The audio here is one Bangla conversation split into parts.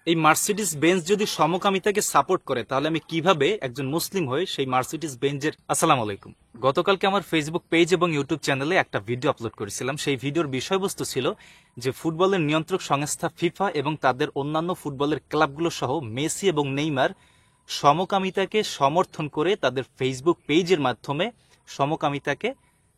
এই মার্সিডিজ বেঞ্জ যদি সমকামিতাকে সাপোর্ট করে তাহলে আমি কিভাবে একজন মুসলিম হয়ে সেই মার্সিডিজ বেঞ্জের আসসালামু আলাইকুম। গতকালকে আমার ফেসবুক পেজ এবং ইউটিউব চ্যানেলে একটা ভিডিও আপলোড করেছিলাম। সেই ভিডিওর বিষয়বস্তু ছিল যে ফুটবলের নিয়ন্ত্রক সংস্থা ফিফা এবং তাদের অন্যান্য ফুটবলের ক্লাবগুলো সহ মেসি এবং নেইমার সমকামিতাকে সমর্থন করে তাদের ফেসবুক পেজের মাধ্যমে সমকামিতাকে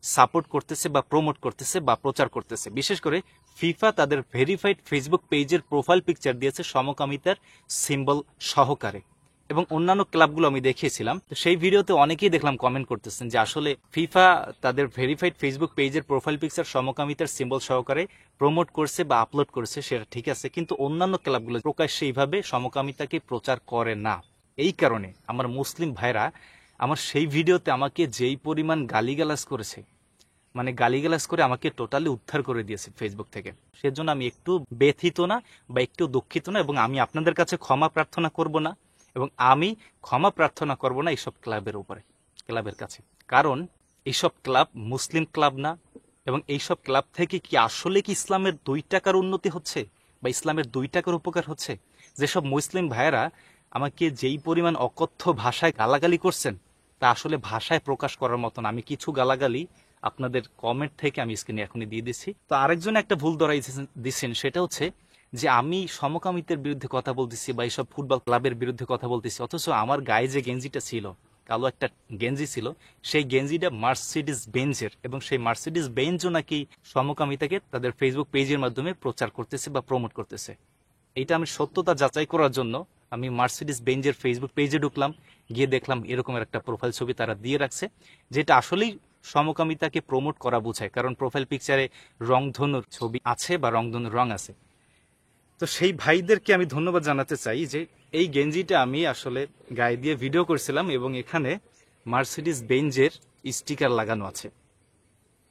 সাপোর্ট করতেছে বা প্রমোট করতেছে বা প্রচার করতেছে। বিশেষ করে ফিফা তাদের ভেরিফাইড ফেসবুক পেজের প্রোফাইল পিকচার দিয়েছে সমকামিতার সিম্বল সহকারে, এবং অন্যান্য ক্লাবগুলো আমি দেখিয়েছিলাম। তো সেই ভিডিওতে অনেকেই দেখলাম কমেন্ট করতেছেন যে আসলে ফিফা তাদের ভেরিফাইড ফেসবুক পেজের প্রোফাইল পিকচার সমকামিতার সিম্বল সহকারে প্রমোট করছে বা আপলোড করছে, সেটা ঠিক আছে, কিন্তু অন্যান্য ক্লাবগুলো প্রকাশ্যে এইভাবে সমকামিতাকে প্রচার করে না। এই কারণে আমার মুসলিম ভাইরা আমার সেই ভিডিওতে আমাকে যেই পরিমাণ গালিগালাজ করেছে, মানে গালিগালাজ করে আমাকে টোটালি উদ্ধার করে দিয়েছে ফেসবুক থেকে, সেজন্য আমি একটু ব্যথিত না বা একটু দুঃখিত না, এবং আমি আপনাদের কাছে ক্ষমা প্রার্থনা করব না, এবং আমি ক্ষমা প্রার্থনা করব না এইসব ক্লাবের কাছে। কারণ এইসব ক্লাব মুসলিম ক্লাব না, এবং এইসব ক্লাব থেকে কি আসলে কি ইসলামের 2 টাকার উন্নতি হচ্ছে বা ইসলামের 2 টাকার উপকার হচ্ছে? যেসব মুসলিম ভাইয়েরা আমাকে যেই পরিমাণ অকথ্য ভাষায় গালাগালি করছেন তা আসলে ভাষায় প্রকাশ করার মতন। আমি কিছু গালাগালি আপনাদের কমেন্ট থেকে আমি স্ক্রিনে এখনই দিয়ে দিচ্ছি। তো আরেকজন একটা ভুল ধরাই দিচ্ছেন, সেটা হচ্ছে যে আমি সমকামিতার বিরুদ্ধে কথা বলতেছি বা এইসব ফুটবল ক্লাবের বিরুদ্ধে কথা বলতেছি, অথচ আমার গায়ে যে গেঞ্জিটা ছিল, কালো একটা গেঞ্জি ছিল, সেই গেঞ্জিটা মার্সিডিজ বেঞ্জের, এবং সেই মার্সিডিজ বেঞ্জও নাকি সমকামিতাকে তাদের ফেসবুক পেজের মাধ্যমে প্রচার করতেছে বা প্রমোট করতেছে। এইটা আমি সত্যতা যাচাই করার জন্য আমি মার্সিডিজ বেঞ্জের ফেসবুক পেজে ঢুকলাম, গিয়ে দেখলাম এরকমের একটা প্রোফাইল ছবি তারা দিয়ে রাখছে, যেটা আসলেই সমকামিতাকে প্রমোট করা বোঝায়, কারণ প্রোফাইল পিকচারে রংধনুর ছবি আছে বা রংধনুর রং আছে। তো সেই ভাইদেরকে আমি ধন্যবাদ জানাতে চাই যে এই গেঞ্জিটা আমি আসলে গায়ে দিয়ে ভিডিও করছিলাম এবং এখানে মার্সিডিজ বেঞ্জের স্টিকার লাগানো আছে,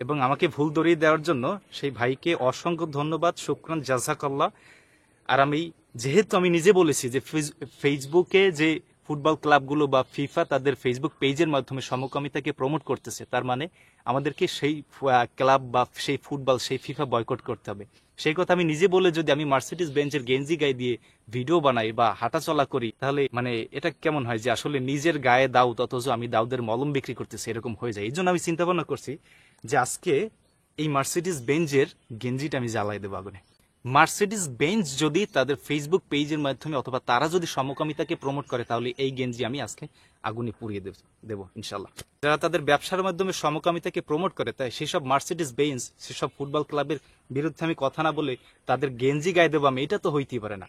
এবং আমাকে ভুল ধরিয়ে দেওয়ার জন্য সেই ভাইকে অসংখ্য ধন্যবাদ, শুকরান, জাযাকাল্লাহ। আর যেহেতু আমি নিজে বলেছি যে ফেসবুকে যে ফুটবল ক্লাবগুলো বা ফিফা তাদের ফেসবুক পেজের মাধ্যমে সমকামিতাকে প্রমোট করতেছে, তার মানে আমাদেরকে সেই ক্লাব বা সেই ফুটবল সেই ফিফা বয়কট করতে হবে। সেই কথা আমি নিজে বলে যদি আমি মার্সিডিজ বেঞ্জের গেঞ্জি গায়ে দিয়ে ভিডিও বানাই বা হাঁটাচলা করি, তাহলে মানে এটা কেমন হয় যে আসলে নিজের গায়ে দাউদ অথচ আমি দাউদের মলম বিক্রি করতেছি, এরকম হয়ে যায়। এই জন্য আমি চিন্তা ভাবনা করছি যে আজকে এই মার্সিডিজ বেঞ্জের গেঞ্জিটা আমি জ্বালাই দেবো আগুনে। মার্সিডিজ বেঞ্জ যদি তাদের ফেসবুক পেজের মাধ্যমে অথবা তারা যদি সমকামিতাকে প্রমোট করে, তাহলে এই গেঞ্জি আমি আজকে আগুনে পুড়িয়ে দেবো ইনশাল্লাহ। যারা তাদের ব্যবসার মাধ্যমে সমকামিতাকে প্রমোট করে, তাই সেসব মার্সিডিজ বেঞ্জ সেসব ফুটবল ক্লাবের বিরুদ্ধে আমি কথা না বলে তাদের গেঞ্জি গায়ে দেবো আমি, এটা তো হইতেই পারে না।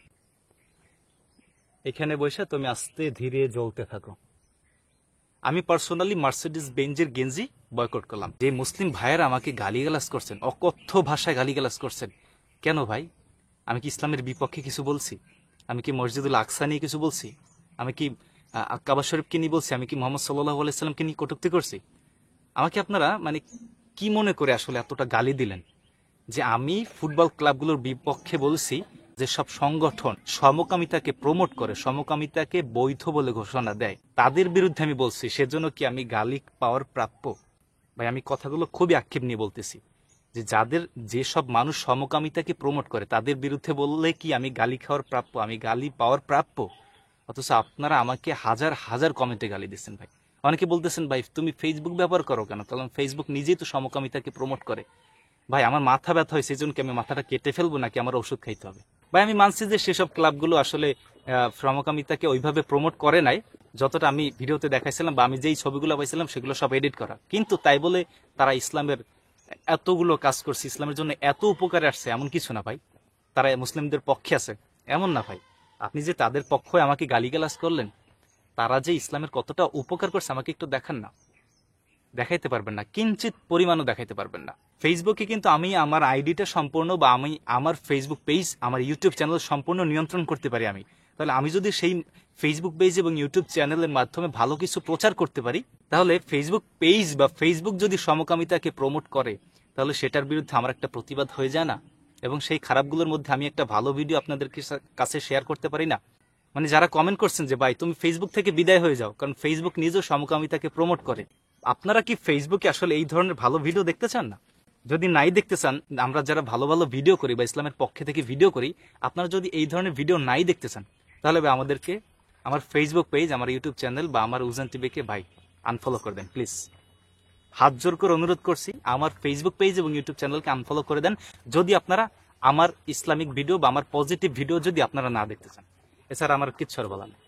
এখানে বসে তুমি আস্তে ধীরে জ্বলতে থাকো। আমি পার্সোনালি মার্সিডিজ বেঞ্জের গেঞ্জি বয়কট করলাম। যে মুসলিম ভাইয়েরা আমাকে গালিগালাজ করছেন, অকথ্য ভাষায় গালিগালাজ করছেন, কেন ভাই? আমি কি ইসলামের বিপক্ষে কিছু বলছি? আমি কি মসজিদুল আকসা নিয়ে কিছু বলছি? আমি কি কাবা শরীফকে নিয়ে বলছি? আমি কি মোহাম্মদ সাল্লাল্লাহু আলাইহি সাল্লামকে নিয়ে কটূক্তি করছি? আমাকে আপনারা মানে কি মনে করে আসলে এতটা গালি দিলেন যে আমি ফুটবল ক্লাবগুলোর বিপক্ষে বলছি? যে সব সংগঠন সমকামিতাকে প্রমোট করে, সমকামিতাকে বৈধ বলে ঘোষণা দেয়, তাদের বিরুদ্ধে আমি বলছি, সেজন্য কি আমি গালি পাওয়ার প্রাপ্য? ভাই আমি কথাগুলো খুবই আক্ষেপ নিয়ে বলতেছি যে যেসব মানুষ সমকামিতাকে প্রমোট করে তাদের বিরুদ্ধে বললে কি আমি গালি খাওয়ার প্রাপ্য, আমি গালি পাওয়ার প্রাপ্য? অথচ আপনারা আমাকে হাজার হাজার কমেন্টে গালি দিচ্ছেন। ভাই অনেকে বলতেছেন ভাই তুমি ফেসবুক ব্যবহার করো কেন, কারণ ফেসবুক নিজেই তো সমকামিতাকে প্রমোট করে। ভাই আমার মাথা ব্যথা হয়েছে, সেজন্য কি আমি মাথাটা কেটে ফেলবো নাকি আমার ওষুধ খাইতে হবে? ভাই আমি মানছি যে সেসব ক্লাবগুলো আসলে সমকামিতাকে ওইভাবে প্রমোট করে নাই যতটা আমি ভিডিওতে দেখাইছিলাম, বা আমি যেই ছবিগুলো পাইছিলাম সেগুলো সব এডিট করা, কিন্তু তাই বলে তারা ইসলামের এতগুলো কাজ করছে, ইসলামের জন্য এত উপকারে আসছে, এমন কিছু না ভাই। তারা মুসলিমদের পক্ষে আছে এমন না ভাই। আপনি যে তাদের পক্ষে আমাকে গালিগালাজ করলেন, তারা যে ইসলামের কতটা উপকার করছে আমাকে একটু দেখান না। দেখাইতে পারবেন না, কিঞ্চিত পরিমাণও দেখাইতে পারবেন না। ফেসবুকে কিন্তু আমি আমার আইডিটা সম্পূর্ণ, বা আমি আমার ফেসবুক পেজ, আমার ইউটিউব চ্যানেল সম্পূর্ণ নিয়ন্ত্রণ করতে পারি আমি। তাহলে আমি যদি সেই ফেসবুক পেজ এবং ইউটিউব চ্যানেলের মাধ্যমে ভালো কিছু প্রচার করতে পারি, তাহলে ফেসবুক পেজ বা ফেসবুক যদি সমকামিতাকে প্রমোট করে, তাহলে সেটার বিরুদ্ধে আমার একটা প্রতিবাদ হয়ে যায় না? এবং সেই খারাপগুলোর মধ্যে আমি একটা ভালো ভিডিও আপনাদের কাছে শেয়ার করতে পারি না? মানে যারা কমেন্ট করছেন যে ভাই তুমি ফেসবুক থেকে বিদায় হয়ে যাও, কারণ ফেসবুক নিজেও সমকামিতাকে প্রমোট করে, আপনারা কি ফেসবুকে আসলে এই ধরনের ভালো ভিডিও দেখতে চান না? যদি নাই দেখতে চান, আমরা যারা ভালো ভালো ভিডিও করি বা ইসলামের পক্ষে থেকে ভিডিও করি, আপনারা যদি এই ধরনের ভিডিও নাই দেখতে চান, তাহলে ভাই আমাদেরকে আমার ফেসবুক পেজ, আমার ইউটিউব চ্যানেল বা আমার উজান টিভিকে ভাই আনফলো করে দেন প্লিজ। হাত জোর করে অনুরোধ করছি, আমার ফেসবুক পেজ এবং ইউটিউব চ্যানেলকে আনফলো করে দেন যদি আপনারা আমার ইসলামিক ভিডিও বা আমার পজিটিভ ভিডিও যদি আপনারা না দেখতে চান। এছাড়া আমার কিচ্ছু আর বলার নেই।